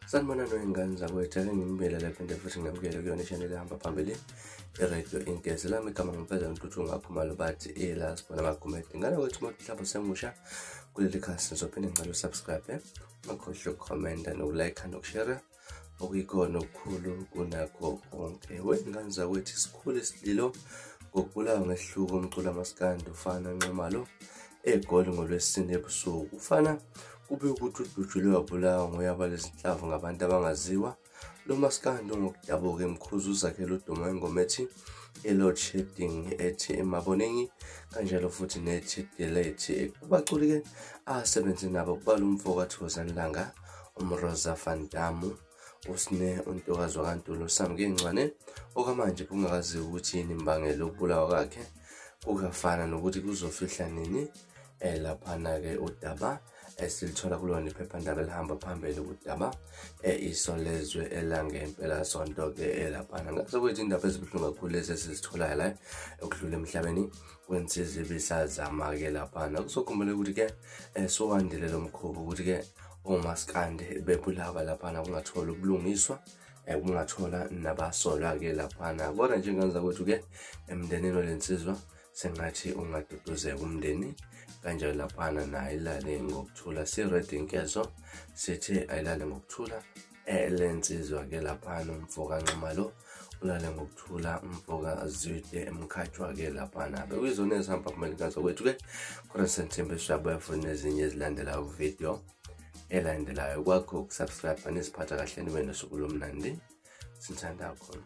Sanibona noyingane zakwethu ake nginibele lapha nje futhi nginamukele kuyona channel ehamba phambili iRadio Inkezi lami igama ngempela ntuthu ngakhumalo bathi ila sibona amakomenti ngane kwethu mhlawumbe semusha kuleli khasi ngizophinde ngicela usubscribe makhohle ucomment nokulike nokushare okuyikona okukhulu kunakho konke wengane zakwethu Sikhulu Isililo kubulawa ngesihluku umculo uMaskanda uFana Nxumalo egoli ngolwesine ebusuku uFana kube ukuthi udujulwe wabulawa ngoyaba lezinhlavu ngabantu abangaziwa lo Maskanda ngokudabuka emkhuzu uzakhela udumo ingoma ethi load shedding ethi emaboneni kanjalo futhi nethi delete kubaculi ke asebenze nabo kubala uMfokathozani Langa umroza fandamu usine uNtokozani kaNtuli samke ngcwane okamanje kungakazi ukuthi yini imbangela ukubulawa kwakhe ukafana nokuthi kuzofihla nini laphana ke udaba esilithola kulona iphephandaba elihamba phambili udaba isolezwe elanga impela sonto ke laphana ngase kwethu indaba ezibuhlungu kakhulu esizithola la okudlula emhlabeni kwensiza ibisazama ke laphana kusokhumbula ukuthi ke sowandile lo mkhubo ukuthi ke uMaskanda bebulawa laphana kungathola ubulungiswa kungathola nabasolwa ke laphana kodwa njengenza kwethu ke emndenini olensizwa sengathi ungaduduzeka umndeni kanjalo laphana naye ilale ngokuthula siRadio Inkezi sithi ayilale ngokuthula lensizwa ke laphana umfoka Nxumalo ulale ngokuthula umfoka azwide emkhathwa ke laphana bekuyizona ezihamba phambili ngazo kwethu ke khona senthembe shabayo futhi nezinye ezilandela video elandelayo kwakho ukusubscribe nesiphatha kahle nibe nosuku lomnandi sithanda kakhulu.